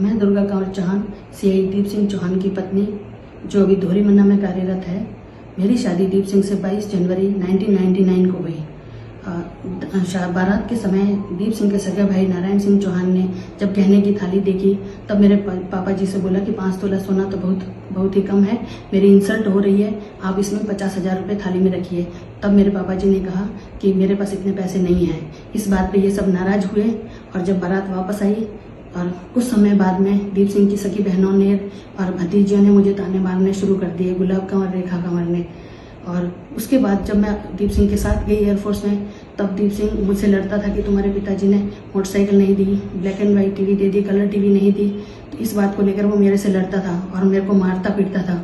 मैं दुर्गा कंवर चौहान सीआई दीप सिंह चौहान की पत्नी जो अभी धोरी मन्ना में कार्यरत है। मेरी शादी दीप सिंह से 22 जनवरी 1999 को हुई। बारात के समय दीप सिंह के सगे भाई नारायण सिंह चौहान ने जब गहने की थाली देखी तब मेरे पापा जी से बोला कि 5 तोला सोना तो बहुत ही कम है, मेरी इंसल्ट हो रही है, आप इसमें 50,000 रुपये थाली में रखिए। तब मेरे पापा जी ने कहा कि मेरे पास इतने पैसे नहीं हैं। इस बात पे ये सब नाराज हुए और जब बारात वापस आई और कुछ समय बाद में दीप सिंह की सगी बहनों ने और भतीजियों ने मुझे ताने मारने शुरू कर दिए, गुलाब कंवर, रेखा कंवर ने। और उसके बाद जब मैं दीप सिंह के साथ गई एयरफोर्स में तब दीप सिंह मुझसे लड़ता था कि तुम्हारे पिताजी ने मोटरसाइकिल नहीं दी, ब्लैक एंड वाइट टीवी दे दी, कलर टीवी नहीं दी। तो इस बात को लेकर वो मेरे से लड़ता था और मेरे को मारता पीटता था।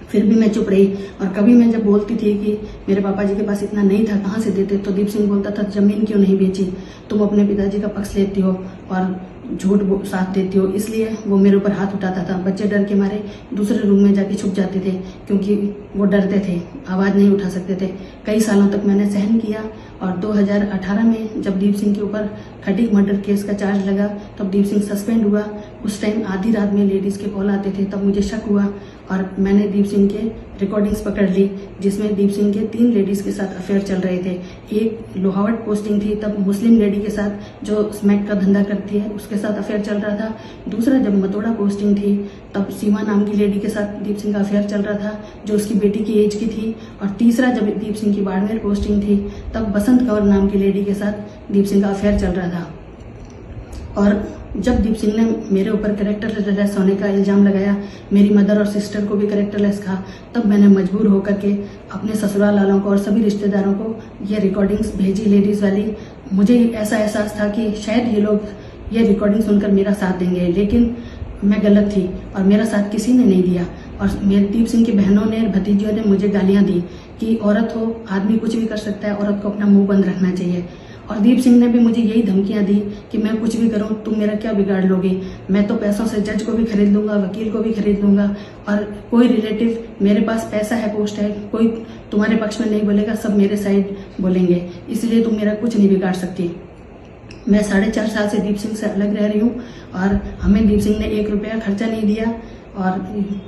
फिर भी मैं चुप रही और कभी मैं जब बोलती थी कि मेरे पापा जी के पास इतना नहीं था, कहाँ से देते, तो दीप सिंह बोलता था जमीन क्यों नहीं बेची, तुम अपने पिताजी का पक्ष लेती हो और झूठ साथ देती हो। इसलिए वो मेरे ऊपर हाथ उठाता था। बच्चे डर के मारे दूसरे रूम में जाके छुप जाते थे क्योंकि वो डरते थे, आवाज़ नहीं उठा सकते थे। कई सालों तक मैंने सहन किया और 2018 में जब दीप सिंह के ऊपर खटीक मर्डर केस का चार्ज लगा तब दीप सिंह सस्पेंड हुआ। उस टाइम आधी रात में लेडीज़ के कॉल आते थे, तब मुझे शक हुआ और मैंने दीप सिंह के रिकॉर्डिंग्स पकड़ ली जिसमें दीप सिंह के 3 लेडीज़ के साथ अफेयर चल रहे थे। एक लोहावट पोस्टिंग थी, तब मुस्लिम लेडी के साथ जो स्मैक का धंधा करती है उसके साथ अफेयर चल रहा था। दूसरा जब मतोड़ा पोस्टिंग थी तब सीमा नाम की लेडी के साथ दीप सिंह का अफेयर चल रहा था जो उसकी बेटी की एज की थी। और तीसरा जब दीप सिंह की बाड़मेर पोस्टिंग थी तब बसंत कंवर नाम की लेडी के साथ दीप सिंह का अफेयर चल रहा था। और जब दीप सिंह ने मेरे ऊपर कैरेक्टरलेस होने का इल्ज़ाम लगाया, मेरी मदर और सिस्टर को भी कैरेक्टरलेस कहा, तब मैंने मजबूर होकर के अपने ससुराल वालों को और सभी रिश्तेदारों को ये रिकॉर्डिंग्स भेजी लेडीज़ वाली। मुझे ऐसा एहसास था कि शायद ये लोग ये रिकॉर्डिंग सुनकर मेरा साथ देंगे, लेकिन मैं गलत थी और मेरा साथ किसी ने नहीं दिया। और मेरे दीप सिंह की बहनों ने, भतीजियों ने मुझे गालियाँ दी कि औरत हो, आदमी कुछ भी कर सकता है, औरत को अपना मुँह बंद रखना चाहिए। और दीप सिंह ने भी मुझे यही धमकियां दी कि मैं कुछ भी करूं तुम मेरा क्या बिगाड़ लोगे, मैं तो पैसों से जज को भी खरीद लूंगा, वकील को भी खरीद लूंगा और कोई रिलेटिव, मेरे पास पैसा है, पोस्ट है, कोई तुम्हारे पक्ष में नहीं बोलेगा, सब मेरे साइड बोलेंगे, इसलिए तुम मेरा कुछ नहीं बिगाड़ सकती। मैं 4.5 साल से दीप सिंह से अलग रह रही हूँ और हमें दीप सिंह ने 1 रुपया खर्चा नहीं दिया और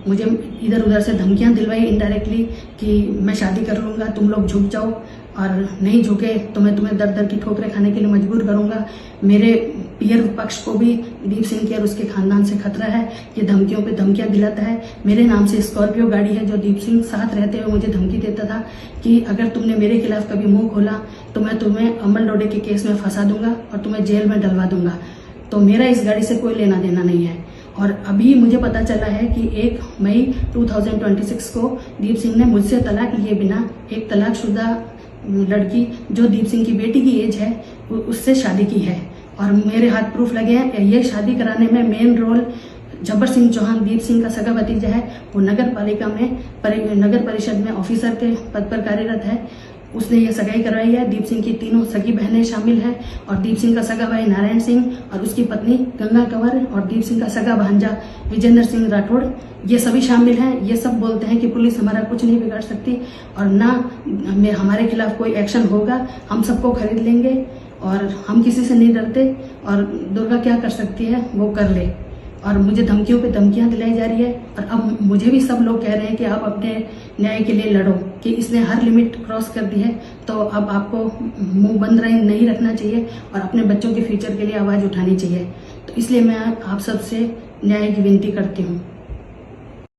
मुझे इधर उधर से धमकियां दिलवाई इनडायरेक्टली कि मैं शादी कर लूँगा, तुम लोग झुक जाओ और नहीं झुके तो मैं तुम्हें दर दर की ठोकरें खाने के लिए मजबूर करूंगा। मेरे पीयर पक्ष को भी दीप सिंह के और उसके खानदान से खतरा है। ये धमकियों पे धमकियां दिलाता है। मेरे नाम से स्कॉर्पियो गाड़ी है जो दीप सिंह साथ रहते हुए मुझे धमकी देता था कि अगर तुमने मेरे खिलाफ कभी मुंह खोला तो मैं तुम्हें अमल डोडे के केस में फंसा दूंगा और तुम्हें जेल में डलवा दूंगा। तो मेरा इस गाड़ी से कोई लेना देना नहीं है। और अभी मुझे पता चला है कि 1 मई 2026 को दीप सिंह ने मुझसे तलाक लिए बिना एक तलाकशुदा लड़की जो दीप सिंह की बेटी की एज है उससे शादी की है और मेरे हाथ प्रूफ लगे हैं। ये शादी कराने में मेन रोल जब्बर सिंह चौहान, दीप सिंह का सगा भतीजा है, वो नगर पालिका में नगर परिषद में ऑफिसर के पद पर कार्यरत है, उसने ये सगाई करवाई है। दीप सिंह की 3 सगी बहनें शामिल हैं और दीप सिंह का सगा भाई नारायण सिंह और उसकी पत्नी गंगा कंवर और दीप सिंह का सगा भांजा विजेंद्र सिंह राठौड़, ये सभी शामिल हैं। ये सब बोलते हैं कि पुलिस हमारा कुछ नहीं बिगाड़ सकती और ना हमारे खिलाफ कोई एक्शन होगा, हम सबको खरीद लेंगे और हम किसी से नहीं डरते और दुर्गा क्या कर सकती है वो कर ले। और मुझे धमकियों पे धमकियां दिलाई जा रही है और अब मुझे भी सब लोग कह रहे हैं कि आप अपने न्याय के लिए लड़ो, कि इसने हर लिमिट क्रॉस कर दी है, तो अब आपको मुंह बंद नहीं रखना चाहिए और अपने बच्चों के फ्यूचर के लिए आवाज़ उठानी चाहिए। तो इसलिए मैं आप सबसे न्याय की विनती करती हूँ।